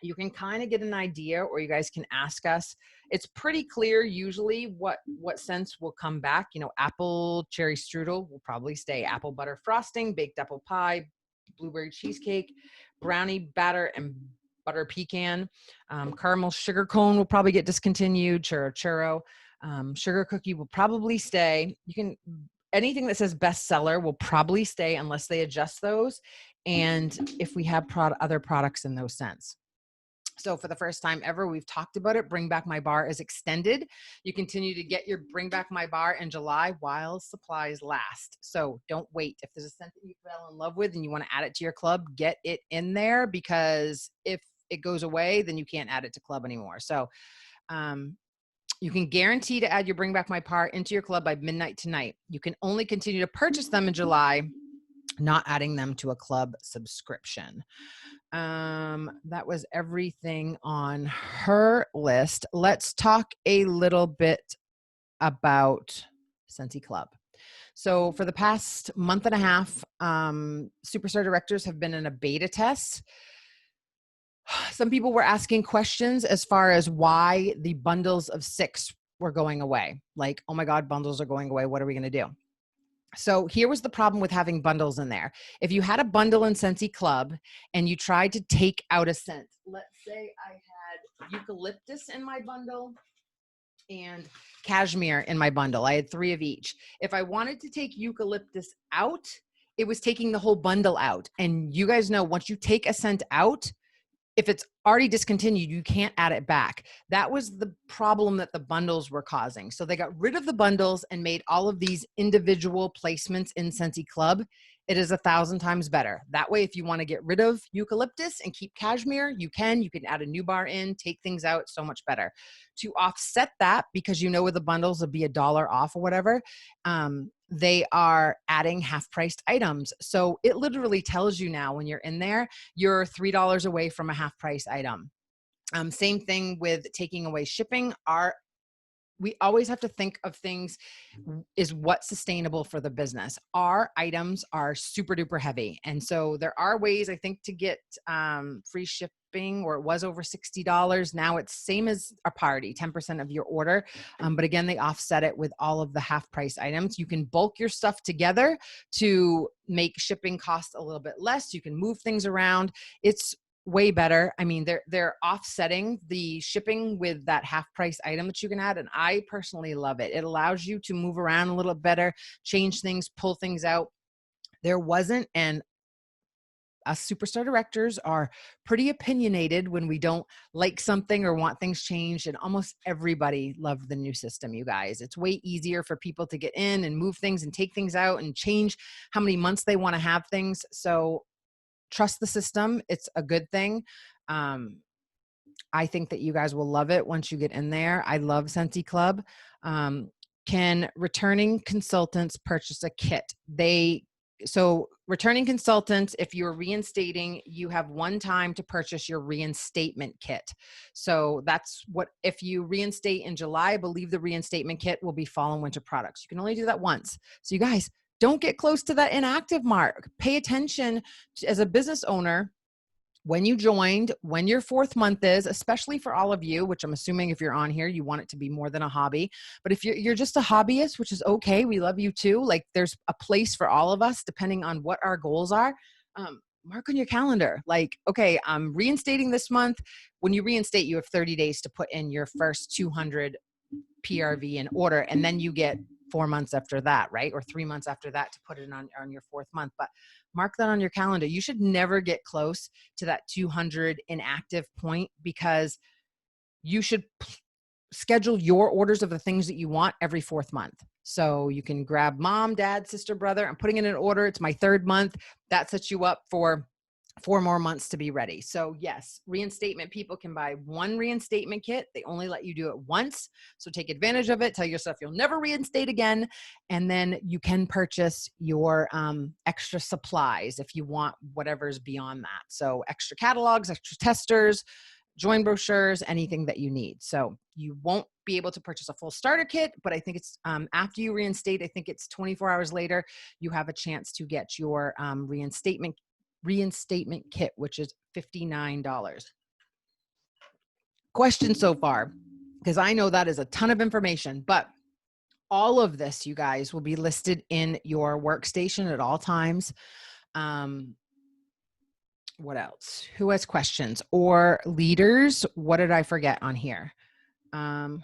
Speaker 1: you can kind of get an idea, or you guys can ask us. It's pretty clear usually what scents will come back. You know, apple cherry strudel will probably stay. Apple butter frosting, baked apple pie, blueberry cheesecake, brownie batter, and butter pecan. Caramel sugar cone will probably get discontinued. Churro. Sugar cookie will probably stay. You can, anything that says bestseller will probably stay unless they adjust those. And if we have other products in those scents. So for the first time ever, we've talked about it. Bring Back My Bar is extended. You continue to get your Bring Back My Bar in July while supplies last. So don't wait. If there's a scent that you fell in love with and you want to add it to your club, get it in there, because if it goes away, then you can't add it to club anymore. So you can guarantee to add your Bring Back My Bar into your club by midnight tonight. You can only continue to purchase them in July, not adding them to a club subscription. That was everything on her list. Let's talk a little bit about Scentsy Club. So for the past month and a half, Superstar directors have been in a beta test. Some people were asking questions as far as why the bundles of 6 were going away. Like, oh my God, bundles are going away. What are we going to do? So here was the problem with having bundles in there. If you had a bundle in Scentsy Club and you tried to take out a scent, let's say I had eucalyptus in my bundle and cashmere in my bundle. I had 3 of each. If I wanted to take eucalyptus out, it was taking the whole bundle out. And you guys know, once you take a scent out, if it's already discontinued, you can't add it back. That was the problem that the bundles were causing. So they got rid of the bundles and made all of these individual placements in Scentsy Club. It is 1,000 times better. That way, if you want to get rid of eucalyptus and keep cashmere, you can add a new bar in, take things out, so much better. To offset that, because you know with the bundles it'll be $1 off or whatever, they are adding half-priced items. So it literally tells you now when you're in there, you're $3 away from a half-price item. Same thing with taking away shipping. We always have to think of things is what's sustainable for the business. Our items are super duper heavy. And so there are ways, I think, to get free shipping, or it was over $60. Now it's same as a party, 10% of your order. But again, they offset it with all of the half price items. You can bulk your stuff together to make shipping cost a little bit less. You can move things around. It's way better. I mean, they're offsetting the shipping with that half price item that you can add. And I personally love it. It allows you to move around a little better, change things, pull things out. There wasn't, and us superstar directors are pretty opinionated when we don't like something or want things changed. And almost everybody loved the new system, you guys. It's way easier for people to get in and move things and take things out and change how many months they want to have things. So trust the system. It's a good thing. I think that you guys will love it once you get in there. I love Scentsy Club. Can returning consultants purchase a kit? So returning consultants, if you're reinstating, you have one time to purchase your reinstatement kit. So that's what, if you reinstate in July, I believe the reinstatement kit will be fall and winter products. You can only do that once. So you guys, don't get close to that inactive mark. Pay attention as a business owner when you joined, when your 4th month is, especially for all of you, which I'm assuming if you're on here, you want it to be more than a hobby. But if you're just a hobbyist, which is okay, we love you too. Like, there's a place for all of us depending on what our goals are. Mark on your calendar. Like, okay, I'm reinstating this month. When you reinstate, you have 30 days to put in your first 200 PRV in order, and then you get 4 months after that, right? Or 3 months after that to put it on your 4th month. But mark that on your calendar. You should never get close to that 200 inactive point, because you should schedule your orders of the things that you want every 4th month. So you can grab mom, dad, sister, brother. I'm putting in an order. It's my 3rd month. That sets you up for 4 more months to be ready. So yes, reinstatement people can buy one reinstatement kit. They only let you do it once. So take advantage of it. Tell yourself you'll never reinstate again. And then you can purchase your extra supplies if you want whatever's beyond that. So extra catalogs, extra testers, join brochures, anything that you need. So you won't be able to purchase a full starter kit, but I think it's after you reinstate, I think it's 24 hours later, you have a chance to get your reinstatement kit, which is $59. questions so far? Because I know that is a ton of information, but all of this, you guys, will be listed in your workstation at all times. What else? Who has questions or leaders? What did I forget on here? Oh,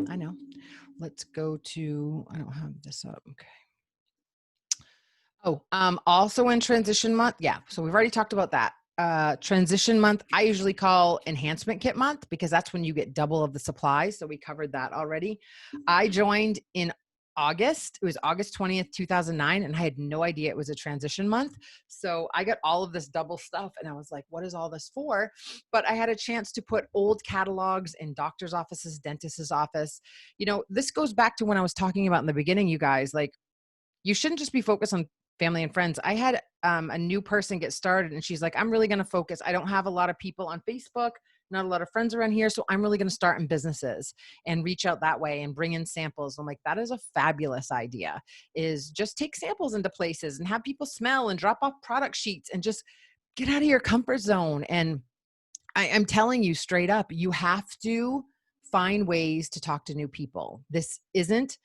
Speaker 1: I know. Let's go to, I don't have this up. Okay. Oh, also in transition month. Yeah. So we've already talked about that. Transition month, I usually call enhancement kit month because that's when you get double of the supplies. So we covered that already. I joined in August. It was August 20th, 2009. And I had no idea it was a transition month. So I got all of this double stuff and I was like, what is all this for? But I had a chance to put old catalogs in doctor's offices, dentist's office. You know, this goes back to when I was talking about in the beginning, you guys, like, you shouldn't just be focused on family and friends. I had a new person get started and she's like, I'm really going to focus. I don't have a lot of people on Facebook, not a lot of friends around here. So I'm really going to start in businesses and reach out that way and bring in samples. I'm like, that is a fabulous idea, is just take samples into places and have people smell and drop off product sheets and just get out of your comfort zone. And I'm telling you straight up, you have to find ways to talk to new people. This isn't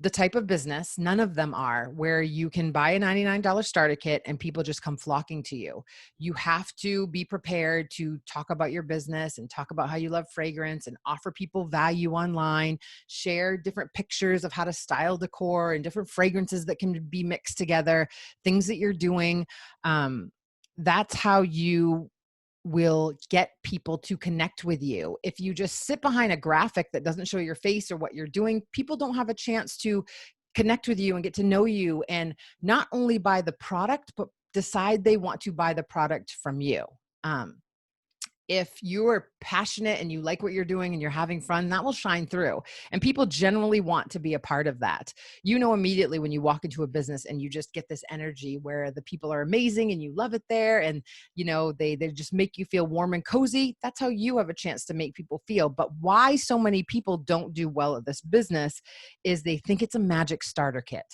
Speaker 1: the type of business, none of them are, where you can buy a $99 starter kit and people just come flocking to you. You have to be prepared to talk about your business and talk about how you love fragrance and offer people value online, share different pictures of how to style decor and different fragrances that can be mixed together, things that you're doing. That's how you will get people to connect with you. If you just sit behind a graphic that doesn't show your face or what you're doing, people don't have a chance to connect with you and get to know you and not only buy the product, but decide they want to buy the product from you. If you're passionate and you like what you're doing and you're having fun, that will shine through. And people generally want to be a part of that. You know, immediately when you walk into a business and you just get this energy where the people are amazing and you love it there. And, you know, they just make you feel warm and cozy. That's how you have a chance to make people feel. But why so many people don't do well at this business is they think it's a magic starter kit.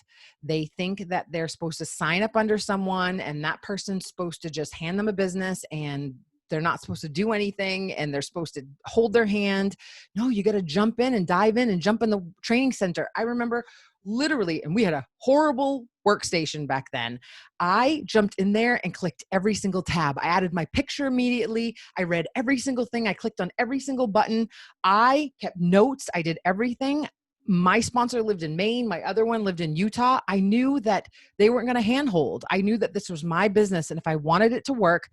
Speaker 1: They think that they're supposed to sign up under someone and that person's supposed to just hand them a business and they're not supposed to do anything and they're supposed to hold their hand. No, you got to jump in and dive in and jump in the training center. I remember literally, and we had a horrible workstation back then. I jumped in there and clicked every single tab. I added my picture immediately. I read every single thing. I clicked on every single button. I kept notes. I did everything. My sponsor lived in Maine. My other one lived in Utah. I knew that they weren't going to handhold. I knew that this was my business. And if I wanted it to work,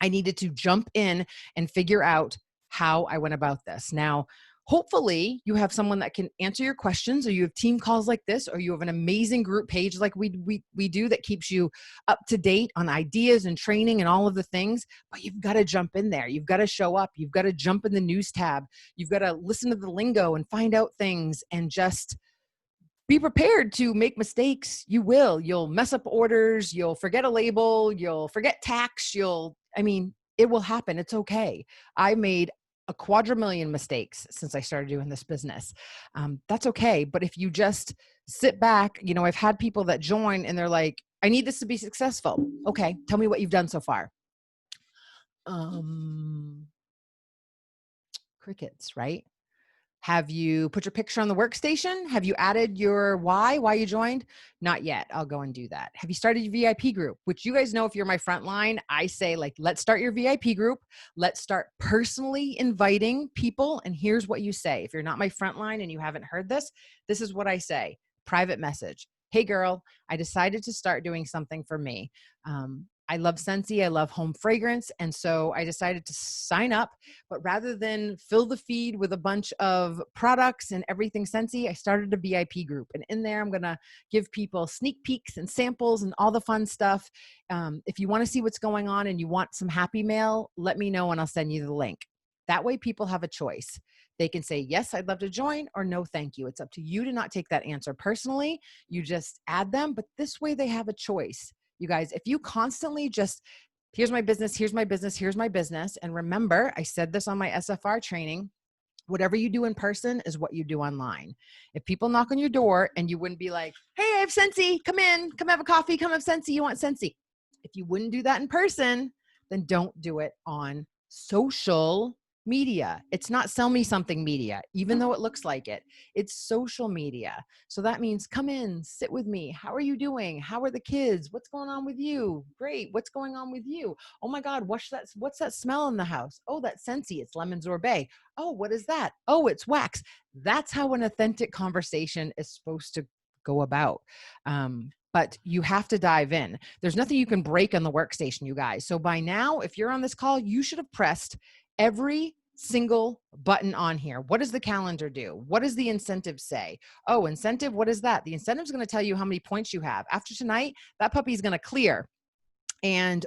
Speaker 1: I needed to jump in and figure out how I went about this. Now, hopefully you have someone that can answer your questions, or you have team calls like this, or you have an amazing group page like we do that keeps you up to date on ideas and training and all of the things. But you've got to jump in there. You've got to show up. You've got to jump in the news tab. You've got to listen to the lingo and find out things and just be prepared to make mistakes. You'll mess up orders. You'll forget a label. You'll forget tax. It will happen. It's okay. I made a quadrillion mistakes since I started doing this business. That's okay. But if you just sit back, you know, I've had people that join and they're like, I need this to be successful. Okay. Tell me what you've done so far. Crickets, right? Have you put your picture on the workstation? Have you added your why you joined? Not yet. I'll go and do that. Have you started your VIP group? Which you guys know, if you're my front line, I say, like, let's start your VIP group. Let's start personally inviting people. And here's what you say. If you're not my front line and you haven't heard this, this is what I say. Private message. Hey girl, I decided to start doing something for me. I love Scentsy. I love home fragrance. And so I decided to sign up, but rather than fill the feed with a bunch of products and everything Scentsy, I started a VIP group. And in there, I'm going to give people sneak peeks and samples and all the fun stuff. If you want to see what's going on and you want some happy mail, let me know and I'll send you the link. That way people have a choice. They can say, yes, I'd love to join, or no, thank you. It's up to you to not take that answer personally. You just add them, but this way they have a choice. You guys, if you constantly just, here's my business, here's my business, here's my business. And remember, I said this on my SFR training, whatever you do in person is what you do online. If people knock on your door and you wouldn't be like, hey, I have Scentsy, come in, come have a coffee, come have Scentsy, you want Scentsy. If you wouldn't do that in person, then don't do it on social media. It's not sell me something media, even though it looks like it. It's social media. So that means come in, sit with me. How are you doing? How are the kids? What's going on with you? Great. What's going on with you? Oh my God, what's that smell in the house? Oh, that's Scentsy. It's lemon sorbet. Oh, what is that? Oh, it's wax. That's how an authentic conversation is supposed to go about. But you have to dive in. There's nothing you can break on the workstation, you guys. So by now, if you're on this call, you should have pressed every single button on here. What does the calendar do? What does the incentive say? Oh, incentive, what is that? The incentive is going to tell you how many points you have. After tonight, that puppy is going to clear. And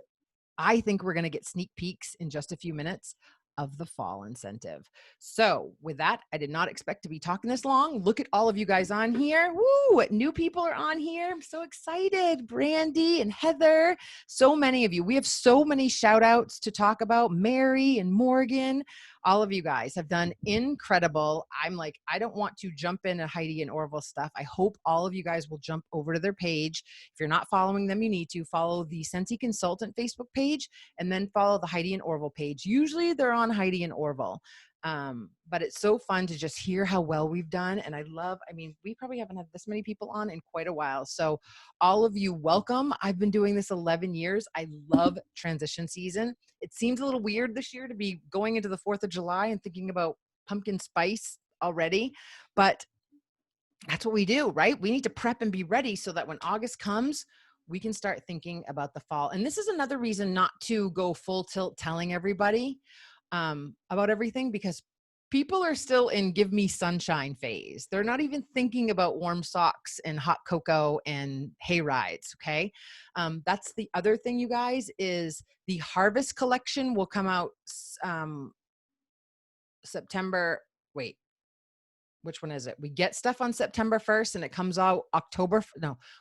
Speaker 1: I think we're going to get sneak peeks in just a few minutes of the fall incentive. So with that, I did not expect to be talking this long. Look at all of you guys on here. Woo! New people are on here. I'm so excited. Brandy and Heather, so many of you. We have so many shout outs to talk about. Mary and Morgan, all of you guys have done incredible. I'm like, I don't want to jump into Heidi and Orville stuff. I hope all of you guys will jump over to their page. If you're not following them, you need to follow the Scentsy Consultant Facebook page and then follow the Heidi and Orville page. Usually they're on Heidi and Orville. But it's so fun to just hear how well we've done. And I mean, we probably haven't had this many people on in quite a while. So all of you, welcome. I've been doing this 11 years. I love transition season. It seems a little weird this year to be going into the 4th of July and thinking about pumpkin spice already, but that's what we do, right? We need to prep and be ready so that when August comes, we can start thinking about the fall. And this is another reason not to go full tilt telling everybody about everything, because people are still in give me sunshine phase. They're not even thinking about warm socks and hot cocoa and hay rides. Okay. That's the other thing, you guys, is the harvest collection will come out September. Wait, which one is it? We get stuff on September 1st and it comes out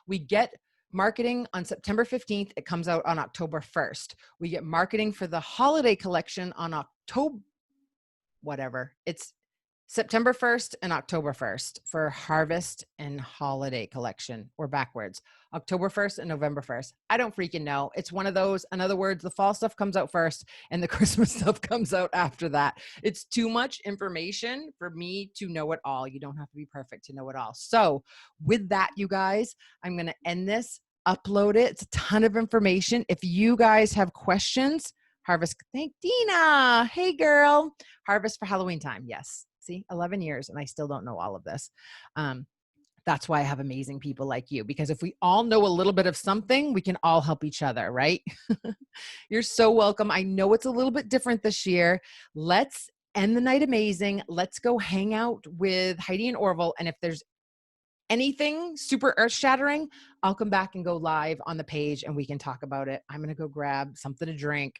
Speaker 1: we get marketing on September 15th. It comes out on October 1st. We get marketing for the holiday collection on It's September 1st and October 1st for harvest and holiday collection, or backwards. October 1st and November 1st. I don't freaking know. It's one of those. In other words, the fall stuff comes out first and the Christmas stuff comes out after that. It's too much information for me to know it all. You don't have to be perfect to know it all. So with that, you guys, I'm going to end this, upload it. It's a ton of information. If you guys have questions, harvest. Thank Dina. Hey girl. Harvest for Halloween time. Yes. See, 11 years and I still don't know all of this. That's why I have amazing people like you, because if we all know a little bit of something, we can all help each other, right? You're so welcome. I know it's a little bit different this year. Let's end the night amazing. Let's go hang out with Heidi and Orville. And if there's anything super earth shattering, I'll come back and go live on the page and we can talk about it. I'm going to go grab something to drink,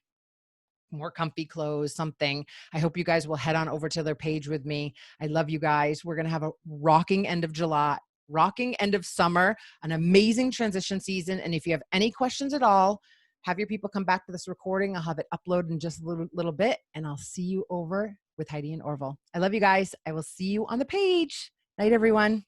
Speaker 1: more comfy clothes, something. I hope you guys will head on over to their page with me. I love you guys. We're going to have a rocking end of July, rocking end of summer, an amazing transition season. And if you have any questions at all, have your people come back to this recording. I'll have it uploaded in just a little bit, and I'll see you over with Heidi and Orville. I love you guys. I will see you on the page. Night, everyone.